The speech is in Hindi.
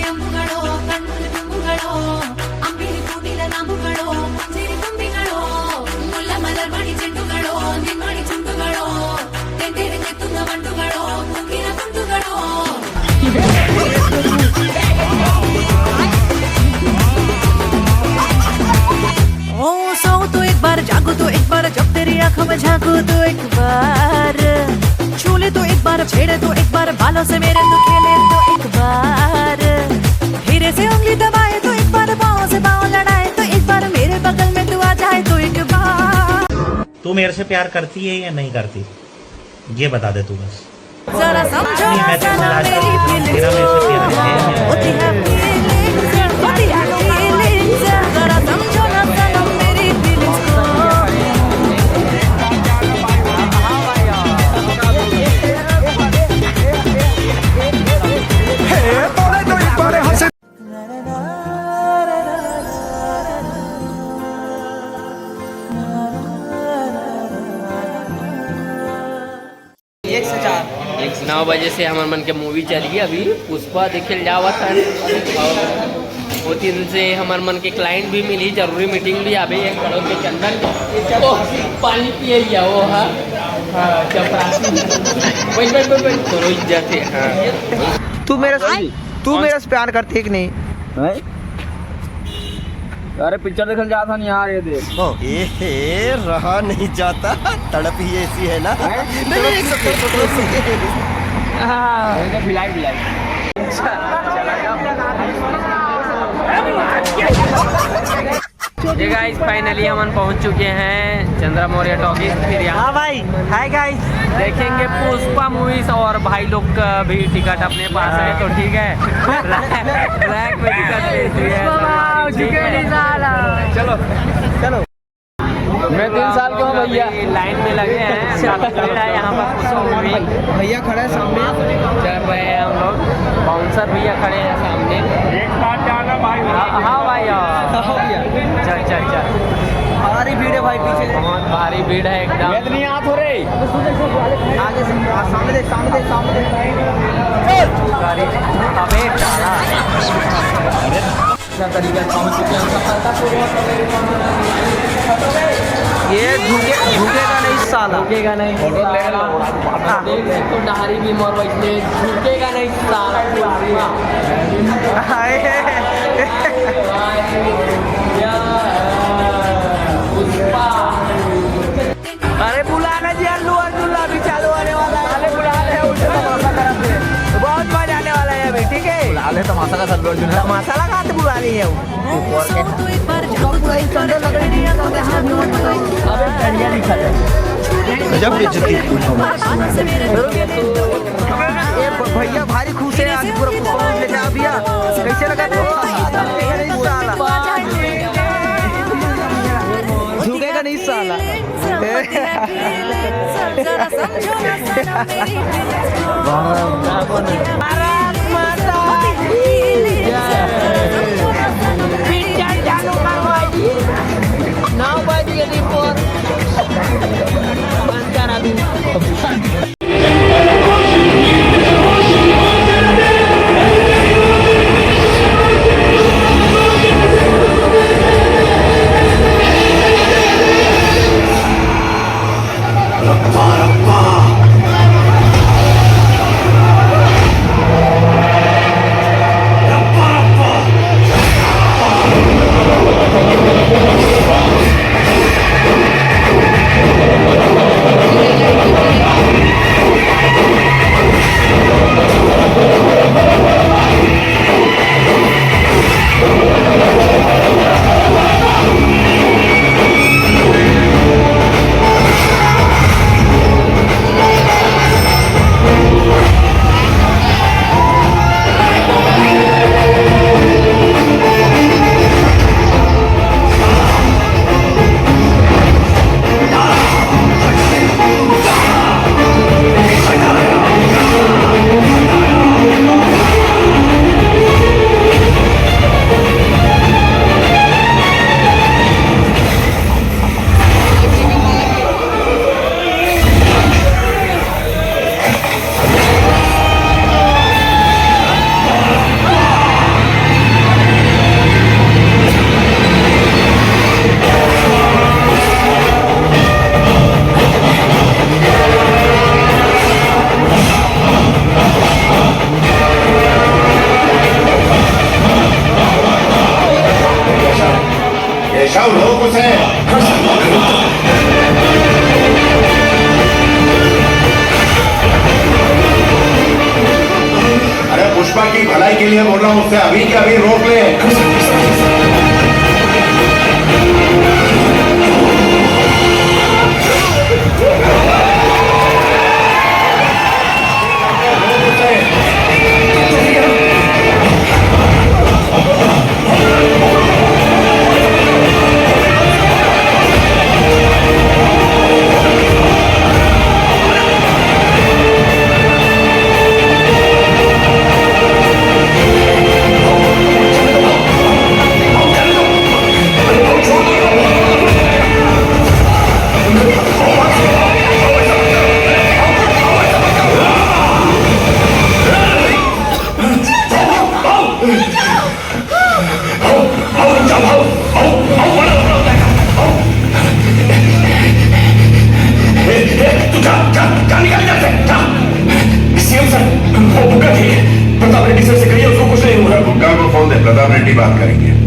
ಅಂಬುಗಳೋ ಕಣ್ಣು ತುಂಬುಗಳೋ ಅಂಬಿಲಿ ಕೂಡಿದ ನಾಮುಗಳೋ ಸಿರಿ ತುಂಬಿಗಳೋ ಮುಲ್ಲ ಮಲರ್ಮಣಿ ಚೆಂಡುಗಳೋ ನಿಮ್ಮಣಿ ಚುಂಡುಗಳೋ ತೆಂದೆರೆ ತೆತ್ತುಂಗ ಮಂಡುಗಳೋ ಕುಂಗಿನ ಕುಂಡುಗಳೋ ओ सो तो एक बार जागो तो एक बार जब तेरी आंखों में झांको तो एक बार छू ले तो एक बार छेड़े तो एक बार बालों से मेरे तो खेले तो एक बार धीरे से उंगली दबाए तो एक बार पाँव से पाँव लड़ाए तो एक बार मेरे बगल में तू आ जाए तो एक बार। तू मेरे से प्यार करती है या नहीं करती ये बता दे तू बस। जरा समझो ना सनम मेरी फीलिंग्स होती है फीलिंग्स होती है फीलिंग्स जरा समझो ना सनम मेरी फीलिंग्स को। एक से 9 बजे से हमारे मन के मूवी चल गई अभी पुष्पा देखे जावा था और 2-3 दिन से हमारे मन के क्लाइंट भी मिली जरूरी मीटिंग भी अभी एक करोड़ के चंदन पानी पिए लिया वो हाँ चपरासी तो रोज जाते हाँ तू मेरे से प्यार करती है कि नहीं? अरे पिक्चर देखने जाता था नहीं यार ये देख रहा नहीं जाता तड़प ही ऐसी है ना। बिलाई ये गाइस फाइनली हम पहुंच चुके हैं चंद्रा मौर्य टॉकीज। फिर यहाँ भाई हाय गाइस देखेंगे पुष्पा मूवीज और भाई लोग का भी टिकट अपने पास है तो ठीक है रैक में टिकट चलो मैं 3 साल का हूँ भैया लाइन में लगे हैं यहाँ पर पुष्पा मूवी भैया खड़ा है सामने चल रहे हैं हम लोग बाउंसर भैया खड़े हैं सामने हाँ भाई चल भारी भीड़ है भाई पीछे बहुत भारी भीड़ है एकदम इतनी हाथ हो रही आगे से सामने देख अबे डाला तरीके से पहुँच चुके हैं ये झुकेगा नहीं साला झुकेगा नहीं देख सकते डहारी भी मोर बैठने झुकेगा नहीं साला अरे बुलाना जी अल्लू अर्जुल्ला भी चालू होने वाला है। अरे बुला रहे बहुत मजा आने वाला है अभी ठीक है अरे तमाशा का सब अर्जुन है मसाला खाते बुला रही है जब बेइज्जती भैया भारी खुश है आज पूरा लेके आ भैया कैसे लगा झुकेगा नहीं साला भारत माता पिक्चर चालू करवाई 9 बजे रिपोर्ट बंद करा दूँ लिए बोल रहा हूँ उससे अभी के अभी रोक ले। प्रताप रेड्डी सर से कहिए उसको कुछ नहीं हुआ। गुंडा को फोन दे, प्रताप रेड्डी बात करेंगे।